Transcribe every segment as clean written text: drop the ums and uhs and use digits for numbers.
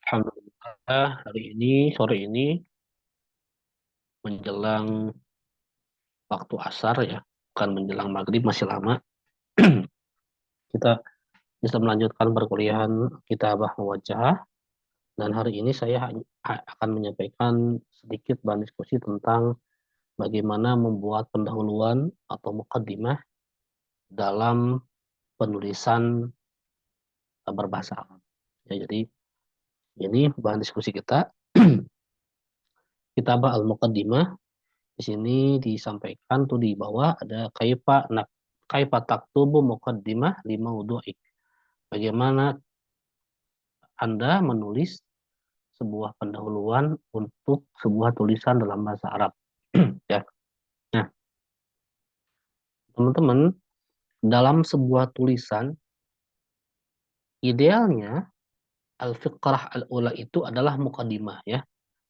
Alhamdulillah hari ini sore ini menjelang waktu asar ya, bukan menjelang maghrib masih lama. Kita bisa melanjutkan perkuliahan kitabah muwajjahah dan hari ini saya akan menyampaikan sedikit bahan diskusi tentang bagaimana membuat pendahuluan atau muqaddimah dalam penulisan berbahasa Arab. Ya, jadi ini bahan diskusi kita. Kitabah al-muqaddimah. Di sini disampaikan tuh di bawah ada kaifa taktubu muqaddimah lima wudu'ik. Bagaimana Anda menulis sebuah pendahuluan untuk sebuah tulisan dalam bahasa Arab. Ya. Nah, teman-teman, dalam sebuah tulisan idealnya al-fiqrah al-ula itu adalah muqaddimah ya.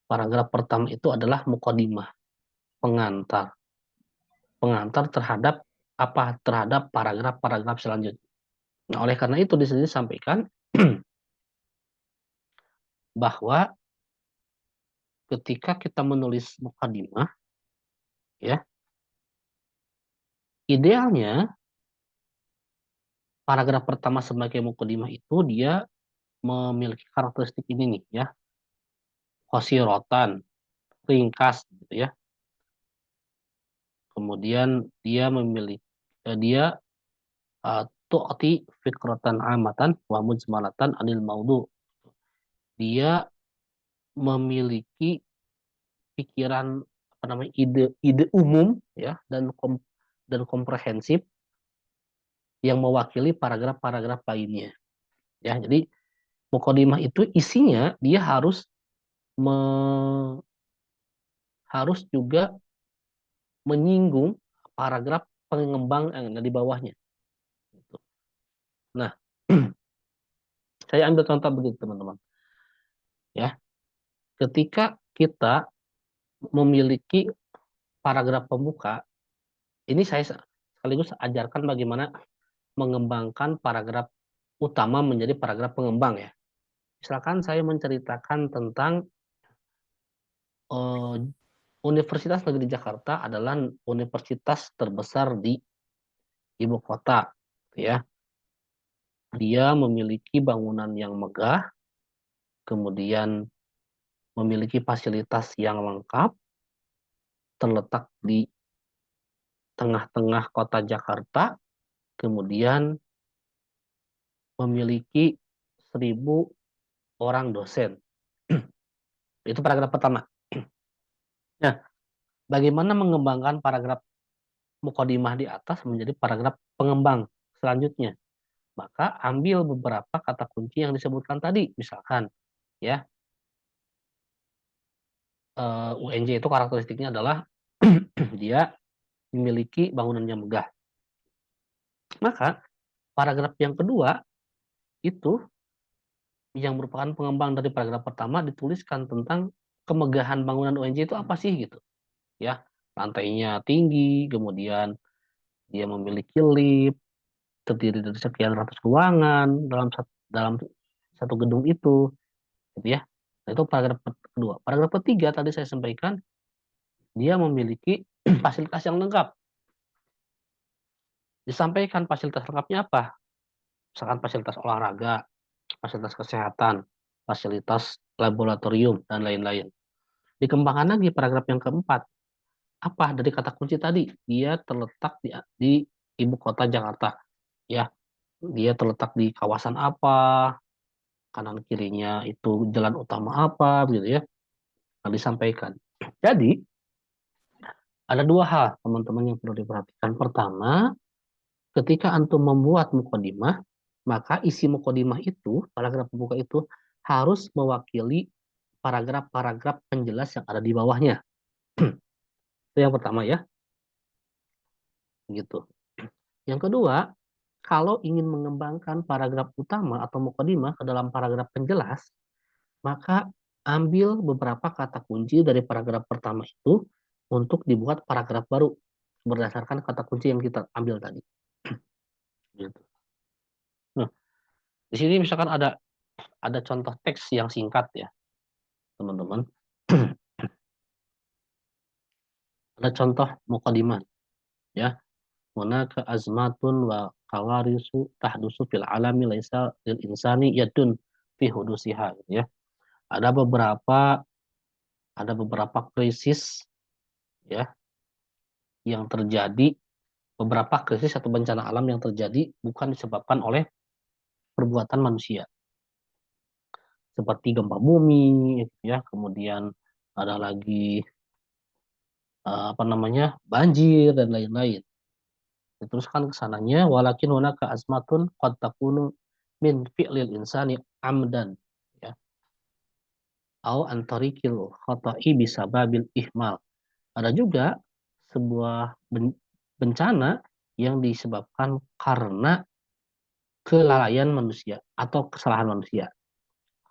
Paragraf pertama itu adalah muqaddimah, pengantar. Pengantar terhadap apa? Terhadap paragraf-paragraf selanjutnya. Nah, oleh karena itu di sini disampaikan bahwa ketika kita menulis mukadimah, ya, idealnya paragraf pertama sebagai mukadimah itu dia memiliki karakteristik ini nih, ya, qasirotan, ringkas, gitu ya. Kemudian dia tu'ti fikratan amatan wa mujmalatan anil maudu. Dia memiliki pikiran apa namanya ide umum ya dan komprehensif yang mewakili paragraf-paragraf lainnya. Ya, jadi mukadimah itu isinya dia me, harus juga menyinggung paragraf pengembang yang ada di bawahnya. Gitu. Nah, saya ambil contoh begitu teman-teman. Ya, ketika kita memiliki paragraf pembuka, ini saya sekaligus ajarkan bagaimana mengembangkan paragraf utama menjadi paragraf pengembang ya. Misalkan saya menceritakan tentang eh, Universitas Negeri Jakarta adalah universitas terbesar di ibu kota, ya. Dia memiliki bangunan yang megah, kemudian memiliki fasilitas yang lengkap, terletak di tengah-tengah kota Jakarta, kemudian memiliki 1.000 orang dosen. Itu paragraf pertama. Nah, bagaimana mengembangkan paragraf mukadimah di atas menjadi paragraf pengembang selanjutnya? Maka ambil beberapa kata kunci yang disebutkan tadi, misalkan ya, UNJ itu karakteristiknya adalah dia memiliki bangunan yang megah. Maka paragraf yang kedua itu yang merupakan pengembang dari paragraf pertama dituliskan tentang kemegahan bangunan UNJ itu apa sih gitu. Ya, lantainya tinggi, kemudian dia memiliki lift, terdiri dari sekian ratus ruangan dalam satu gedung itu, gitu ya. Nah, itu paragraf kedua. Paragraf ketiga tadi saya sampaikan dia memiliki fasilitas yang lengkap. Disampaikan fasilitas lengkapnya apa? Misalkan fasilitas olahraga, fasilitas kesehatan, fasilitas laboratorium, dan lain-lain. Dikembangkan lagi paragraf yang keempat. Apa dari kata kunci tadi? Dia terletak di ibu kota Jakarta. Ya, dia terletak di kawasan apa, kanan kirinya itu jalan utama apa, gitu ya. Nah, disampaikan. Jadi, ada dua hal teman-teman yang perlu diperhatikan. Pertama, ketika antum membuat mukadimah, maka isi mukadimah itu, paragraf pembuka itu harus mewakili paragraf-paragraf penjelas yang ada di bawahnya. Itu yang pertama ya, gitu. Yang kedua, kalau ingin mengembangkan paragraf utama atau mukadimah ke dalam paragraf penjelas, maka ambil beberapa kata kunci dari paragraf pertama itu untuk dibuat paragraf baru berdasarkan kata kunci yang kita ambil tadi. Gitu. Nah, di sini misalkan ada Ada contoh teks yang singkat ya, teman-teman. Ada contoh mukadimah ya. Hunaka azmatun wa kawarisu tahdusu fil alami laisa lil insani yadun fi hudusiha gitu ya. Ada beberapa ada beberapa krisis ya yang terjadi, beberapa krisis atau bencana alam yang terjadi bukan disebabkan oleh perbuatan manusia, seperti gempa bumi ya, kemudian ada lagi apa namanya, banjir dan lain-lain. Diteruskan ke sananya, walakin hunaka azmatun qad takunu min fi'lil insani amdan ya, au antarikil khata'i bisababil ihmal. Ada juga sebuah bencana yang disebabkan karena kelalaian manusia atau kesalahan manusia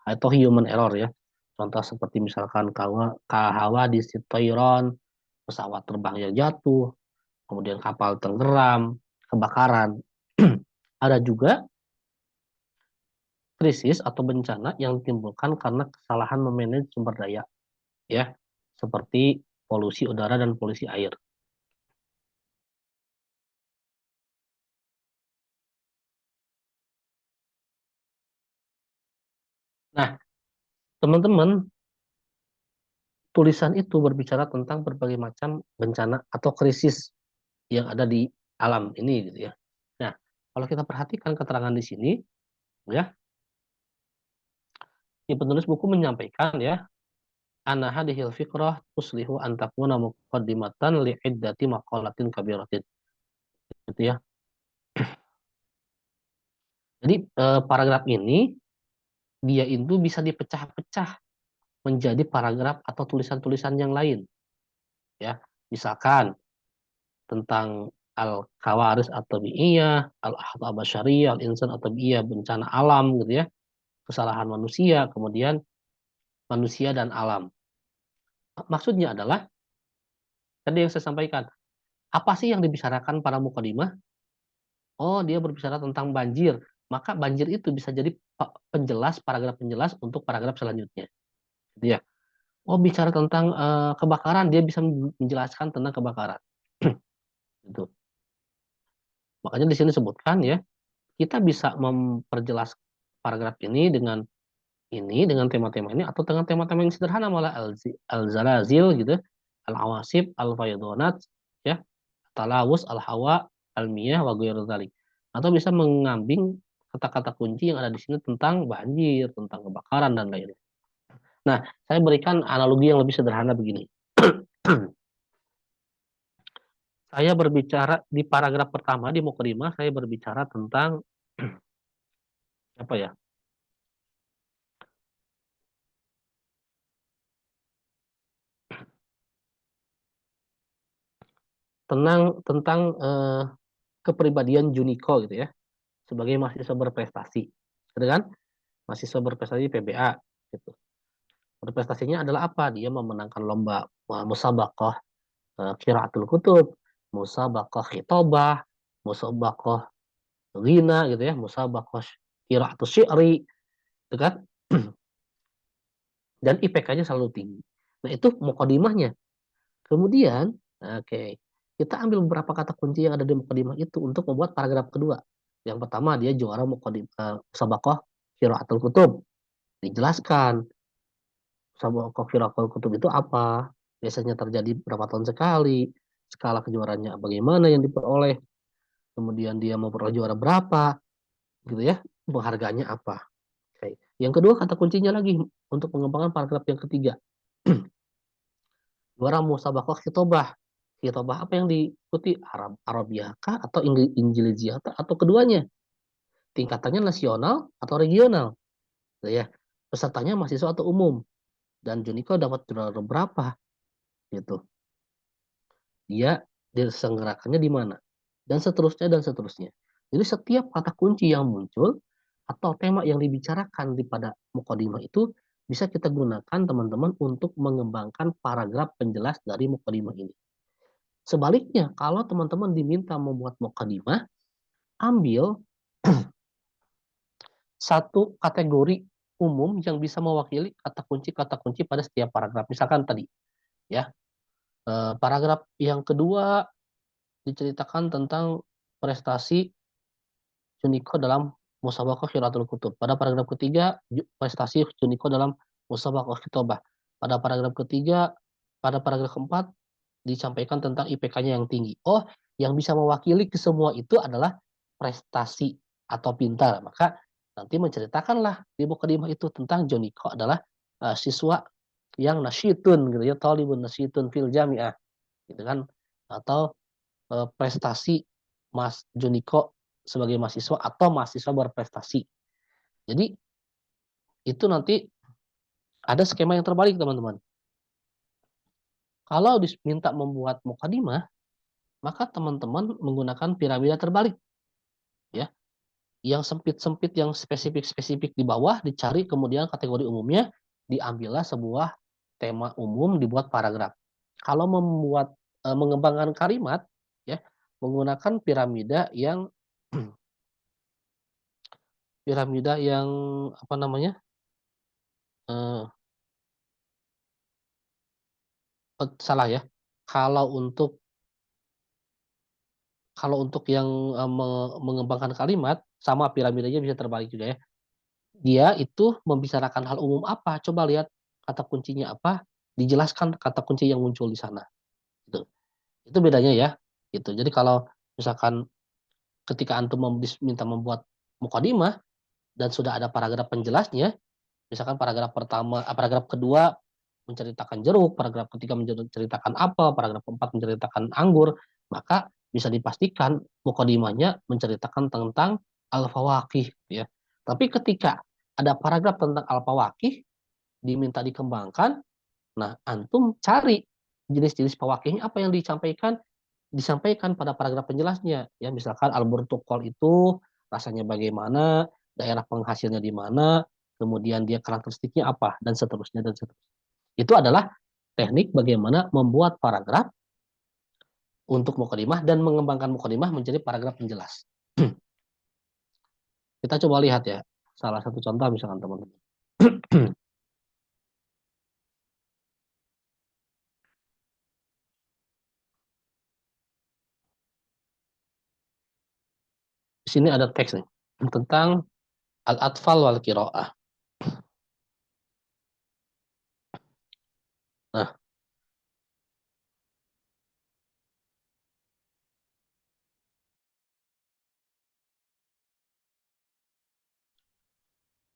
atau human error ya. Contoh seperti misalkan kahawa di Sitoiron, pesawat terbang yang jatuh, kemudian kapal tenggelam, kebakaran. Ada juga krisis atau bencana yang ditimbulkan karena kesalahan memanage sumber daya, ya, seperti polusi udara dan polusi air. Nah, teman-teman, tulisan itu berbicara tentang berbagai macam bencana atau krisis yang ada di alam ini, gitu ya. Nah, kalau kita perhatikan keterangan di sini, ya, si penulis buku menyampaikan ya, ana hadhil fikrah tuslihu an takuna muqaddimatan li'iddati maqalatin kabiratin. Gitu ya. Jadi paragraf ini dia itu bisa dipecah-pecah menjadi paragraf atau tulisan-tulisan yang lain ya. Misalkan tentang al-kawaris atau bi'iyah, al-akhta basyariyah, al-insan atau bi'iyah, bencana alam gitu ya, kesalahan manusia, kemudian manusia dan alam. Maksudnya adalah tadi yang saya sampaikan, apa sih yang dibicarakan para mukadimah? Oh, dia berbicara tentang banjir. Maka banjir itu bisa jadi penjelas, paragraf penjelas untuk paragraf selanjutnya. Gitu ya. Oh, bicara tentang kebakaran, dia bisa menjelaskan tentang kebakaran. Gitu. Makanya di sini sebutkan ya, kita bisa memperjelas paragraf ini dengan tema-tema ini atau dengan tema-tema yang sederhana malah al-zalazil gitu, al-awasib, al-faydonat ya, talawus, al-hawa, al-miyah wa ghairu dzalik. Atau bisa mengambil kata-kata kunci yang ada di sini tentang banjir, tentang kebakaran dan lain-lain. Nah, saya berikan analogi yang lebih sederhana begini. Saya berbicara di paragraf pertama di mukadimah, saya berbicara tentang apa ya? Tentang kepribadian Juniko gitu ya, sebagai mahasiswa berprestasi. Gitu kan? Mahasiswa berprestasi PBA gitu. Berprestasinya adalah apa? Dia memenangkan lomba musabaqah qiraatul kutub, musabaqah khitobah, musabaqah ghina gitu ya, musabaqah qiraatus syi'ri, gitu kan? Dan IPK-nya selalu tinggi. Nah, itu mukadimahnya. Kemudian, oke, kita ambil beberapa kata kunci yang ada di mukadimah itu untuk membuat paragraf kedua. Yang pertama, dia juara musabaqah qiraatul kutub. Dijelaskan musabaqah qiraatul kutub itu apa? Biasanya terjadi berapa tahun sekali? Skala kejuaraannya bagaimana yang diperoleh? Kemudian dia mau memperoleh juara berapa? Gitu ya. Penghargaannya apa? Oke. Yang kedua, kata kuncinya lagi untuk pengembangan paragraf yang ketiga. Juara musabaqah khitobah. Khitobah apa yang diikuti? Arabiah kah atau Injiliziyah atau keduanya? Tingkatannya nasional atau regional? Gitu ya. Pesertanya mahasiswa atau umum? Dan Juniko dapat juara berapa? Gitu. Dia diselenggarakannya di mana? Dan seterusnya dan seterusnya. Jadi setiap kata kunci yang muncul atau tema yang dibicarakan di pada mukadimah itu bisa kita gunakan teman-teman untuk mengembangkan paragraf penjelas dari mukadimah ini. Sebaliknya, kalau teman-teman diminta membuat mukadimah, ambil satu kategori umum yang bisa mewakili kata kunci pada setiap paragraf. Misalkan tadi, ya, paragraf yang kedua diceritakan tentang prestasi Juniko dalam Musabaqah Qiraatul Kutub. Pada paragraf ketiga, prestasi Juniko dalam Musabaqah Khitobah. Pada paragraf ketiga, pada paragraf keempat, disampaikan tentang IPK-nya yang tinggi. Oh, yang bisa mewakili ke semua itu adalah prestasi atau pintar. Maka nanti menceritakanlah di mukadimah itu tentang Juniko adalah siswa yang nasyitun gitu ya, talibun nasyitun fil jami'ah gitu kan, atau prestasi Mas Juniko sebagai mahasiswa atau mahasiswa berprestasi. Jadi itu nanti ada skema yang terbalik teman-teman. Kalau diminta membuat mukadimah, maka teman-teman menggunakan piramida terbalik, ya. Yang sempit-sempit, yang spesifik-spesifik di bawah dicari, kemudian kategori umumnya diambillah sebuah tema umum, dibuat paragraf. Kalau membuat mengembangkan kalimat, ya, menggunakan piramida yang apa namanya? Eh, salah ya. Kalau untuk kalau untuk yang mengembangkan kalimat, sama piramidanya bisa terbalik juga ya. Dia itu membicarakan hal umum apa? Coba lihat kata kuncinya apa, dijelaskan kata kunci yang muncul di sana. Gitu. Itu bedanya ya. Gitu. Jadi kalau misalkan ketika antum minta membuat mukadimah dan sudah ada paragraf penjelasnya, misalkan paragraf pertama, paragraf kedua menceritakan jeruk, paragraf ketiga menceritakan apel, paragraf keempat menceritakan anggur, maka bisa dipastikan mukadimahnya menceritakan tentang al-fawaqih ya. Tapi ketika ada paragraf tentang al-fawaqih diminta dikembangkan, nah antum cari jenis-jenis fawaqihnya apa yang disampaikan pada paragraf penjelasnya ya, misalkan al-burtuqal itu rasanya bagaimana, daerah penghasilnya di mana, kemudian dia karakteristiknya apa dan seterusnya dan seterusnya. Itu adalah teknik bagaimana membuat paragraf untuk mukadimah dan mengembangkan mukadimah menjadi paragraf penjelas. Kita coba lihat ya, salah satu contoh misalkan teman-teman. Di sini ada teks nih tentang al-atfal wal qiraah. Nah,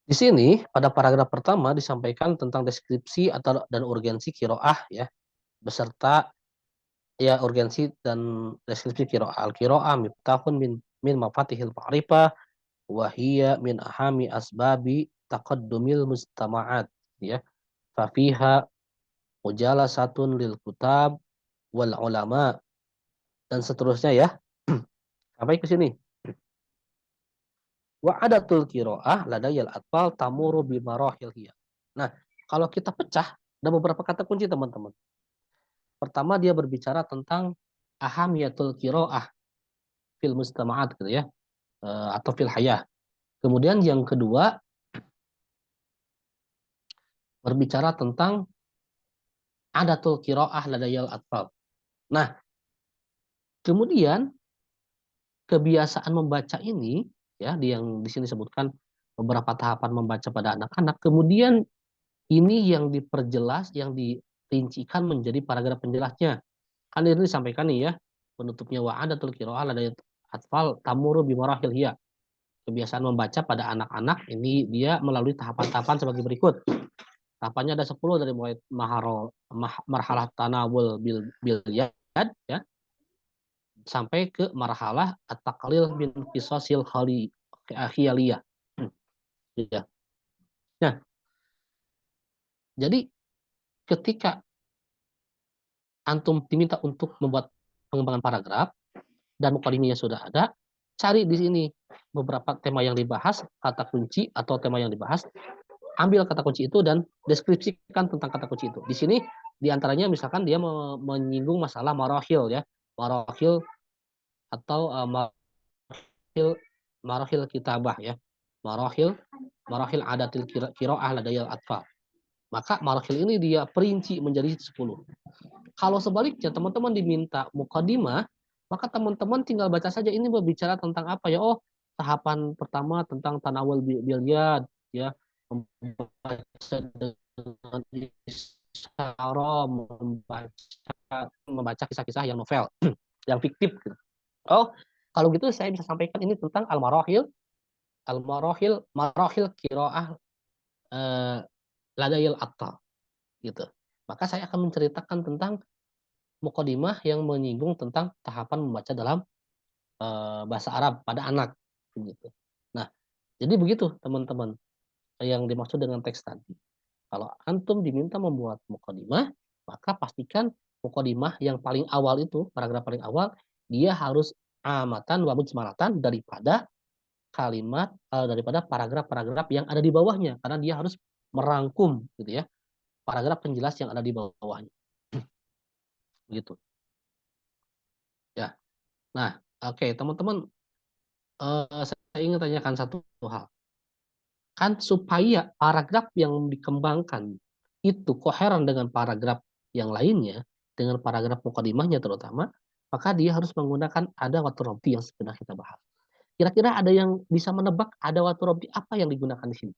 di sini pada paragraf pertama disampaikan tentang deskripsi atau dan urgensi qiraah ya, beserta ya urgensi dan deskripsi qiraah. Al-qiraah miftahun min mafatihil ma'rifah wa hiya min ahami asbabi taqaddumil mustama'at ya. Fafiha mujalasatun lil kutab wal ulama dan seterusnya ya. Sampai ke sini. Wa adatul qiraah ladayal atfal tamuru bi marahil hiya. Nah, kalau kita pecah ada beberapa kata kunci teman-teman. Pertama dia berbicara tentang ahamiyatul qiraah fil mustama'at gitu ya, atau fil hayah. Kemudian yang kedua berbicara tentang adatul qiraah ladayal atfal. Nah, kemudian kebiasaan membaca ini ya, yang di sini disebutkan beberapa tahapan membaca pada anak-anak. Kemudian ini yang diperjelas, yang dirincikan menjadi paragraf penjelasnya. Kan ini disampaikan nih ya, penutupnya wa'adatul qiraah ladayal atfal tamuru bimarahil hiya. Kebiasaan membaca pada anak-anak ini dia melalui tahapan-tahapan sebagai berikut. Tahapannya ada 10 dari mulai marhalah tanawul bil yad ya, sampai ke marhalah at-taqlil bin qisasil khiyaliyah. Ya. Nah, jadi ketika antum diminta untuk membuat pengembangan paragraf dan mukadimahnya sudah ada, cari di sini beberapa tema yang dibahas, kata kunci atau tema yang dibahas, ambil kata kunci itu dan deskripsikan tentang kata kunci itu. Di sini diantaranya misalkan dia menyinggung masalah marahil ya, marahil atau marahil kitabah ya. marahil marahil adatil qiraah ladayal atfal. Maka marahil ini dia perinci menjadi 10. Kalau sebaliknya teman-teman diminta mukadimah, maka teman-teman tinggal baca saja ini berbicara tentang apa ya. Oh, tahapan pertama tentang tanawul bilyad ya, membaca dengan isyarah, membaca kisah-kisah yang novel, yang fiktif gitu. Oh, kalau gitu saya bisa sampaikan ini tentang marahil qiraah eh, ladayil atta gitu. Maka saya akan menceritakan tentang mukadimah yang menyinggung tentang tahapan membaca dalam bahasa Arab pada anak gitu. Nah, jadi begitu teman-teman yang dimaksud dengan teks tadi. Kalau antum diminta membuat mukadimah, maka pastikan mukadimah yang paling awal itu, paragraf paling awal, dia harus amatan wa mujmalatan daripada daripada paragraf-paragraf yang ada di bawahnya karena dia harus merangkum gitu ya, paragraf penjelas yang ada di bawahnya. Gitu. Ya. Nah, oke, teman-teman, saya ingin tanyakan satu hal. Kan supaya paragraf yang dikembangkan itu koheren dengan paragraf yang lainnya, dengan paragraf mukadimahnya terutama, maka dia harus menggunakan ada watu robbi yang sudah kita bahas. Kira-kira ada yang bisa menebak ada watu robbi apa yang digunakan di sini?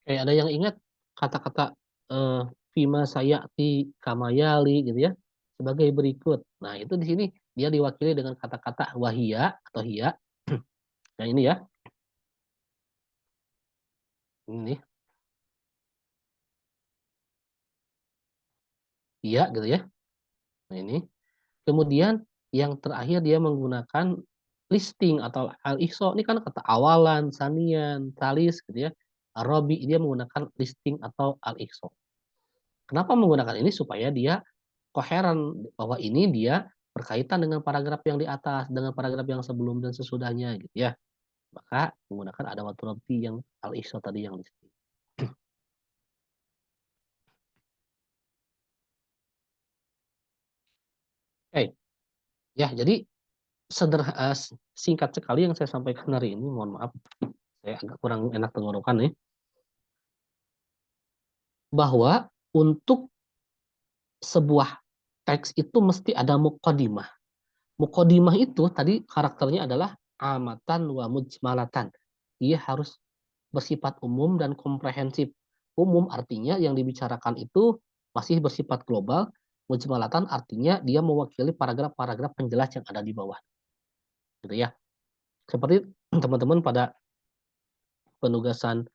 Ada yang ingat kata-kata eh, Fima Sayati Kamayali gitu ya sebagai berikut. Nah itu di sini dia diwakili dengan kata-kata wahia atau hia. Nah ini ya, ini hia gitu ya. Nah ini. Kemudian yang terakhir dia menggunakan listing atau al-ihso. Ini kan kata awalan, sanian, talis gitu ya. Robi dia menggunakan listing atau al-ihso. Kenapa menggunakan ini? Supaya dia koheren bahwa ini dia berkaitan dengan paragraf yang di atas, dengan paragraf yang sebelum dan sesudahnya gitu ya. Maka menggunakan ada waktu robi yang al-ihso tadi yang listing. Oke, ya jadi singkat sekali yang saya sampaikan hari ini. Mohon maaf, saya agak kurang enak tenggorokan nih. Bahwa untuk sebuah teks itu mesti ada muqaddimah. Muqaddimah itu tadi karakternya adalah amatan wa mujmalatan. Dia harus bersifat umum dan komprehensif. Umum artinya yang dibicarakan itu masih bersifat global. Mujmalatan artinya dia mewakili paragraf-paragraf penjelas yang ada di bawah. Gitu ya. Seperti teman-teman pada penugasan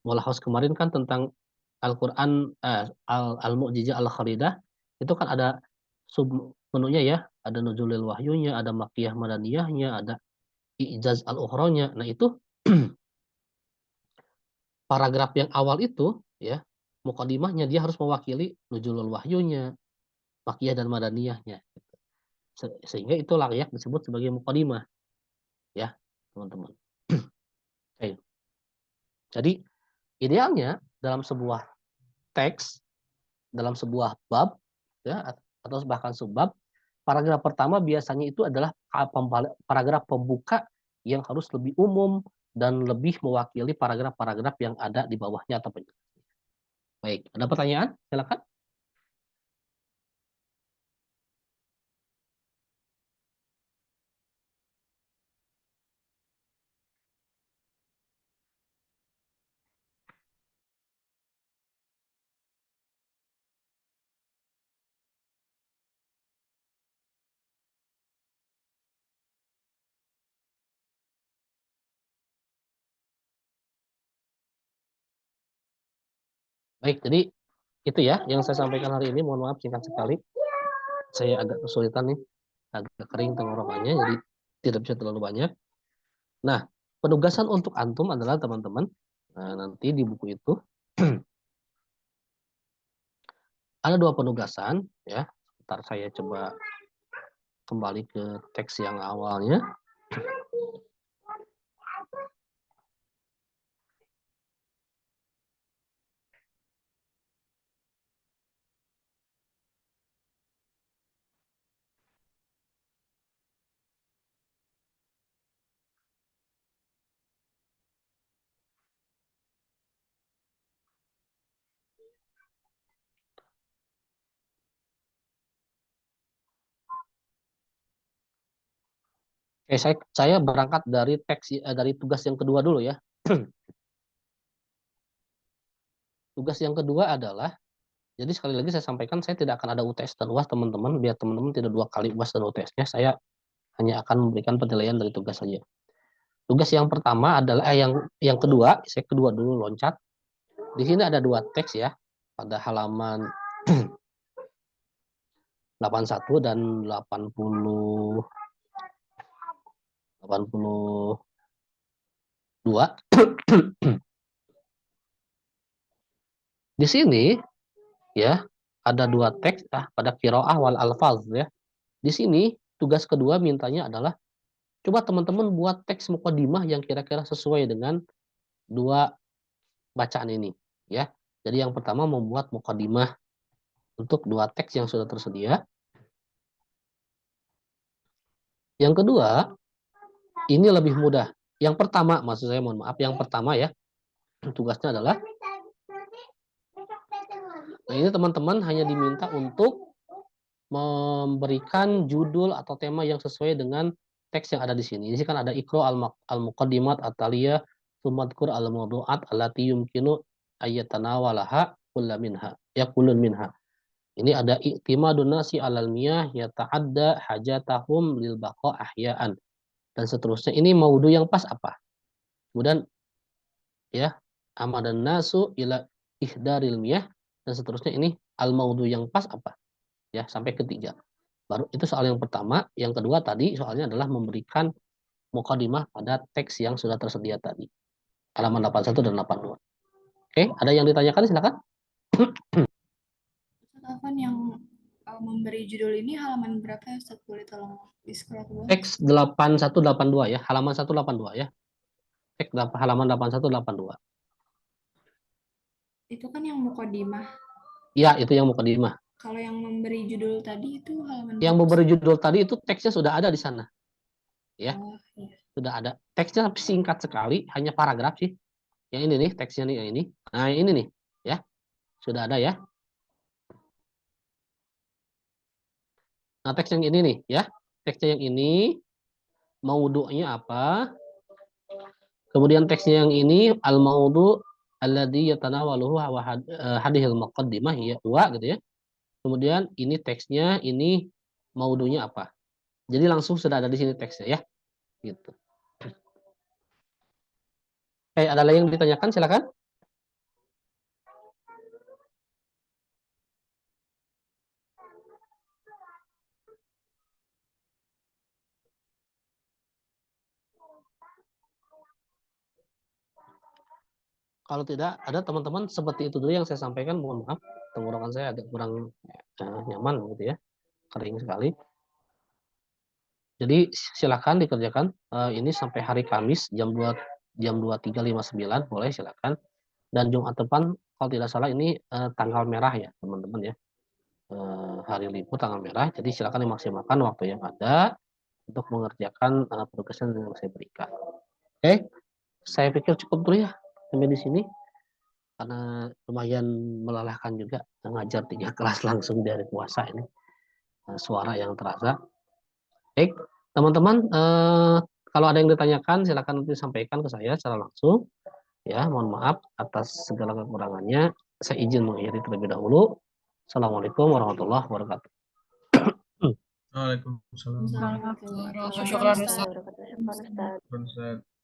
Mulahos kemarin kan tentang Al-Quran, Al-Mu'jizah Al-Kharidah, itu kan ada sub menunya ya, ada nuzulil wahyunya, ada makiyah madaniyahnya, ada i'jaz al-ukhronya. Nah itu paragraf yang awal itu ya, mukadimahnya dia harus mewakili nuzulul wahyunya, makiyah dan madaniyahnya. Sehingga itu layak disebut sebagai mukadimah ya, teman-teman. Oke. Jadi idealnya dalam sebuah teks, dalam sebuah bab ya atau bahkan subbab, paragraf pertama biasanya itu adalah paragraf pembuka yang harus lebih umum dan lebih mewakili paragraf-paragraf yang ada di bawahnya atau penjelasan. Baik, ada pertanyaan? Silakan. Baik, jadi itu ya yang saya sampaikan hari ini. Mohon maaf singkat sekali. Saya agak kesulitan nih, agak kering tenggorokannya, jadi tidak bisa terlalu banyak. Nah, penugasan untuk antum adalah teman-teman, Nah, nanti di buku itu ada 2 penugasan ya. Ntar saya coba kembali ke teks yang awalnya. Oke, saya berangkat dari dari tugas yang kedua dulu ya. Tugas yang kedua adalah, jadi sekali lagi saya sampaikan, saya tidak akan ada UTS dan UAS teman-teman, biar teman-teman tidak 2 kali UAS dan UTS-nya, saya hanya akan memberikan penilaian dari tugas saja. Tugas yang pertama adalah, yang kedua, saya kedua dulu loncat. Di sini ada 2 teks ya, pada halaman 81 dan 82. Di sini ya ada 2 teks pada qiraah wal alfaz ya. Di sini tugas kedua mintanya adalah coba teman-teman buat teks muqaddimah yang kira-kira sesuai dengan 2 bacaan ini ya. Jadi yang pertama membuat muqaddimah untuk 2 teks yang sudah tersedia. Yang kedua, ini lebih mudah. Yang pertama, maksud saya mohon maaf, yang pertama ya, tugasnya adalah, nah ini teman-teman hanya diminta untuk memberikan judul atau tema yang sesuai dengan teks yang ada di sini. Ini kan ada Iqra al-muqaddimat at-taliyah sumadkur al-mawdu'at allati yumkinu ayyatanawalaha kullun minha. Ini ada i'timadun nasi 'alal miyah yata'adda hajatahum lil baqa ahya'an dan seterusnya. Ini maudu yang pas apa? Kemudian ya, amadan nasu ila ihdaril miyah dan seterusnya. Ini al maudu yang pas apa? Ya, sampai ketiga. Baru itu soal yang pertama. Yang kedua tadi soalnya adalah memberikan mukadimah pada teks yang sudah tersedia tadi. Halaman 81 dan 82. Oke, ada yang ditanyakan silakan. Afwan, yang memberi judul ini halaman berapa ya Ustaz? Boleh tolong di-scroll ke bawah? Teks 8182 ya, halaman 182 ya. Teks halaman 8182. Itu kan yang muqaddimah. Ya, itu yang mukadimah. Kalau yang memberi judul tadi itu halaman Yang berapa? memberi judul tadi itu teksnya sudah ada di sana. Ya. Oh, iya. Sudah ada. Teksnya singkat sekali, hanya paragraf sih. Yang ini nih, teksnya nih yang ini. Nah, ini nih, ya. Sudah ada ya. Nah, teks yang ini nih, ya. Teksnya yang ini, maudu'nya apa? Kemudian teksnya yang ini, al-maudu' alladhi yatanawaluhu wa hadihil muqaddimah ya, wa gitu ya. Kemudian ini teksnya, ini maudu'nya apa? Jadi langsung sudah ada di sini teksnya ya. Gitu. Oke, ada lagi yang ditanyakan silakan. Kalau tidak ada teman-teman seperti itu dulu yang saya sampaikan, mohon maaf tenggorokan saya agak kurang nyaman gitu ya, kering sekali. Jadi silakan dikerjakan ini sampai hari Kamis jam 23.59 boleh silakan. Dan Jumat depan kalau tidak salah ini tanggal merah ya teman-teman ya, hari libur tanggal merah. Jadi silakan dimaksimalkan waktu yang ada untuk mengerjakan tugasan yang saya berikan. Oke, saya pikir cukup dulu ya sampai di sini. Karena lumayan melelahkan juga mengajar 3 kelas langsung dari puasa ini, suara yang terasa. Baik, teman-teman, kalau ada yang ditanyakan silakan nanti sampaikan ke saya secara langsung. Ya, mohon maaf atas segala kekurangannya. Saya izin mengakhiri terlebih dahulu. Assalamualaikum warahmatullahi wabarakatuh. Waalaikumsalam. Waalaikumsalam warahmatullahi wabarakatuh. Syukran, Ustaz. Ustaz. Ustaz.